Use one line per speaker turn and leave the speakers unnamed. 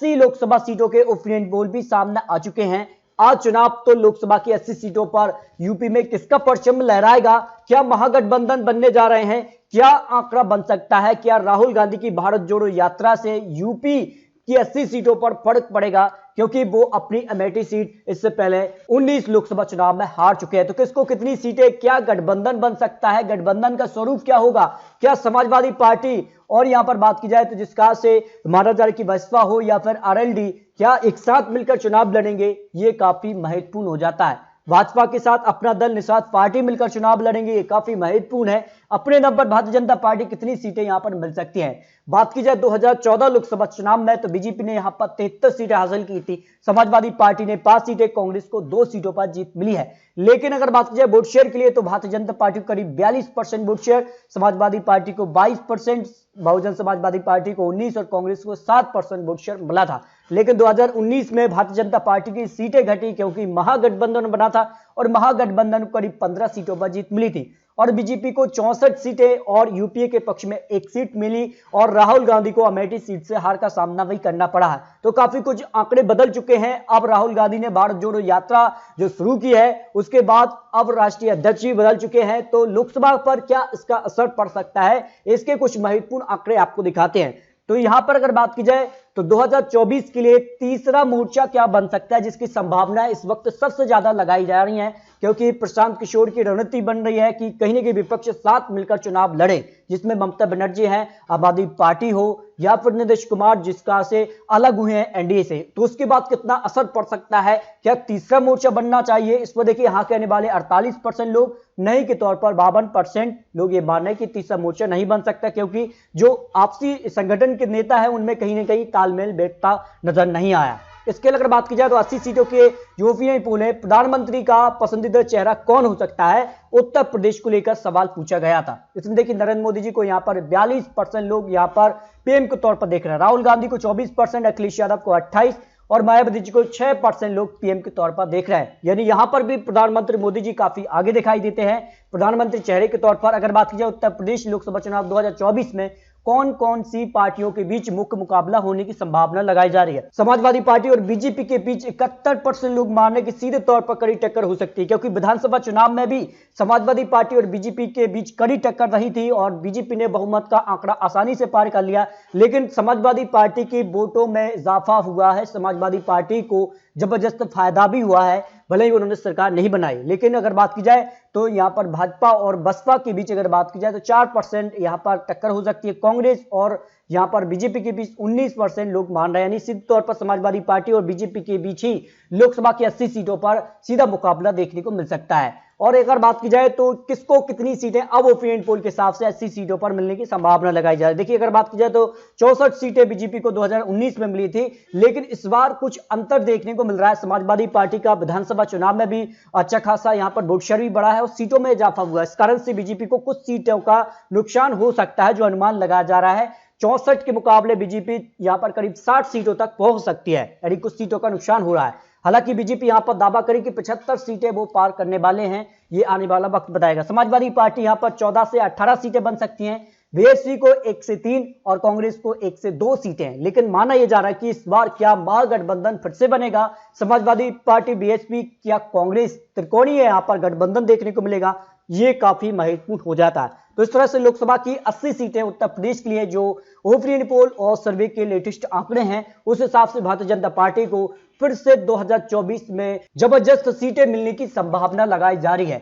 80 लोकसभा सीटों के opinion poll भी सामने आ चुके हैं। आज चुनाव तो लोकसभा की 80 सीटों पर यूपी में किसका परचम लहराएगा, क्या महागठबंधन बनने जा रहे हैं, क्या आंकड़ा बन सकता है, क्या राहुल गांधी की भारत जोड़ो यात्रा से यूपी की 80 सीटों पर फर्क पड़ेगा, क्योंकि वो अपनी अमेठी सीट इससे पहले 19 लोकसभा चुनाव में हार चुके हैं। तो किसको कितनी सीटें, क्या गठबंधन बन सकता है, गठबंधन का स्वरूप क्या होगा, क्या समाजवादी पार्टी और यहां पर बात की जाए तो जिसका से माना जा रहा है कि बसपा हो या फिर आरएलडी, क्या एक साथ मिलकर चुनाव लड़ेंगे, ये काफी महत्वपूर्ण हो जाता है। भाजपा के साथ अपना दल निषाद पार्टी मिलकर चुनाव लड़ेंगे, ये काफी महत्वपूर्ण है। अपने दम पर भारतीय जनता पार्टी कितनी सीटें यहां पर मिल सकती हैं। बात की जाए 2014 लोकसभा चुनाव में तो बीजेपी ने यहां पर 73 सीटें हासिल की थी, समाजवादी पार्टी ने 5 सीटें, कांग्रेस को 2 सीटों पर जीत मिली है। लेकिन अगर बात की जाए वोट शेयर के लिए तो भारतीय जनता पार्टी को करीब 42% वोट शेयर, समाजवादी पार्टी को 22%, बहुजन समाजवादी पार्टी को 19 और कांग्रेस को 7% वोट शेयर मिला था। लेकिन 2019 में भारतीय जनता पार्टी की सीटें घटी क्योंकि महागठबंधन बना था और महागठबंधन को करीब 15 सीटों पर जीत मिली थी और बीजेपी को 64 सीटें और यूपीए के पक्ष में 1 सीट मिली और राहुल गांधी को अमेठी सीट से हार का सामना भी करना पड़ा है। तो काफी कुछ आंकड़े बदल चुके हैं। अब राहुल गांधी ने भारत जोड़ो यात्रा जो शुरू की है उसके बाद अब राष्ट्रीय अध्यक्ष भी बदल चुके हैं। तो लोकसभा पर क्या इसका असर पड़ सकता है, इसके कुछ महत्वपूर्ण आंकड़े आपको दिखाते हैं। तो यहां पर अगर बात की जाए तो 2024 के लिए तीसरा मोर्चा क्या बन सकता है, जिसकी संभावना इस वक्त सबसे ज्यादा लगाई जा रही है, क्योंकि प्रशांत किशोर की रणनीति बन रही है कि कहीं न कहीं विपक्ष साथ मिलकर चुनाव लड़े, जिसमें ममता बनर्जी है, आम आदमी पार्टी हो या फिर नीतीश कुमार जिसका से अलग हुए हैं एनडीए से। तो उसके बाद कितना असर पड़ सकता है, क्या तीसरा मोर्चा बनना चाहिए, इस पर देखिए यहाँ कहने वाले 48% लोग, नहीं के तौर पर 52% लोग ये मान रहे हैं कि तीसरा मोर्चा नहीं बन सकता, क्योंकि जो आपसी संगठन के नेता है उनमें कहीं ना कहीं तालमेल बैठता नजर नहीं आया। इसके अगर बात की जाए तो 80 सीटों के जो ओपिनियन पोल है, प्रधानमंत्री का पसंदीदा चेहरा कौन हो सकता है, उत्तर प्रदेश को लेकर सवाल पूछा गया था। इसमें देखिए नरेंद्र मोदी जी को यहां पर 42% लोग यहां पर पीएम के तौर पर देख रहे हैं, राहुल गांधी को 24%, अखिलेश यादव को 28% और मायावती जी को 6% लोग पीएम के तौर पर देख रहे हैं। यानी यहां पर भी प्रधानमंत्री मोदी जी काफी आगे दिखाई देते हैं प्रधानमंत्री चेहरे के तौर पर। अगर बात की जाए उत्तर प्रदेश लोकसभा चुनाव 2024 में कौन कौन सी पार्टियों के बीच मुख्य मुकाबला होने की संभावना लगाई जा रही है, समाजवादी पार्टी और बीजेपी के बीच 71% लोग मानने की सीधे तौर पर कड़ी टक्कर हो सकती है, क्योंकि विधानसभा चुनाव में भी समाजवादी पार्टी और बीजेपी के बीच कड़ी टक्कर रही थी और बीजेपी ने बहुमत का आंकड़ा आसानी से पार कर लिया। लेकिन समाजवादी पार्टी की वोटों में इजाफा हुआ है, समाजवादी पार्टी को जबरदस्त फायदा भी हुआ है, भले ही उन्होंने सरकार नहीं बनाई। लेकिन अगर बात की जाए तो यहां पर भाजपा और बसपा के बीच अगर बात की जाए तो 4% यहां पर टक्कर हो सकती है, कांग्रेस और यहां पर बीजेपी के बीच 19% लोग मान रहे हैं। यानी सीधे तौर पर समाजवादी पार्टी और बीजेपी के बीच ही लोकसभा की 80 सीटों पर सीधा मुकाबला देखने को मिल सकता है। और अगर बात की जाए तो किसको कितनी सीटें अब ओपिनियन पोल के हिसाब से 80 सीटों पर मिलने की संभावना लगाई जा रही है। देखिए अगर बात की जाए तो 64 सीटें बीजेपी को 2019 में मिली थी, लेकिन इस बार कुछ अंतर देखने को मिल रहा है। समाजवादी पार्टी का विधानसभा चुनाव में भी अच्छा खासा यहां पर वोट शेयर भी बढ़ा है और सीटों में इजाफा हुआ है। इस कारण से बीजेपी को कुछ सीटों का नुकसान हो सकता है, जो अनुमान लगाया जा रहा है 64 के मुकाबले बीजेपी यहां पर करीब 60 सीटों तक पहुंच सकती है, यानी कुछ सीटों का नुकसान हो रहा है। हालांकि बीजेपी यहां पर दावा करी कि 75 सीटें वो पार करने वाले हैं, ये आने वाला वक्त बताएगा। समाजवादी पार्टी यहां पर 14 से 18 सीटें बन सकती हैं, बीएसपी को 1 से 3 और कांग्रेस को 1 से 2 सीटें। लेकिन माना यह जा रहा है कि इस बार क्या महागठबंधन फिर से बनेगा, समाजवादी पार्टी, बीएसपी या कांग्रेस, त्रिकोणीय यहां पर गठबंधन देखने को मिलेगा, ये काफी महत्वपूर्ण हो जाता है। तो इस तरह से लोकसभा की 80 सीटें उत्तर प्रदेश के लिए जो ओपिनियन पोल और सर्वे के लेटेस्ट आंकड़े हैं उस हिसाब से भारतीय जनता पार्टी को फिर से 2024 में जबरदस्त सीटें मिलने की संभावना लगाई जा रही है।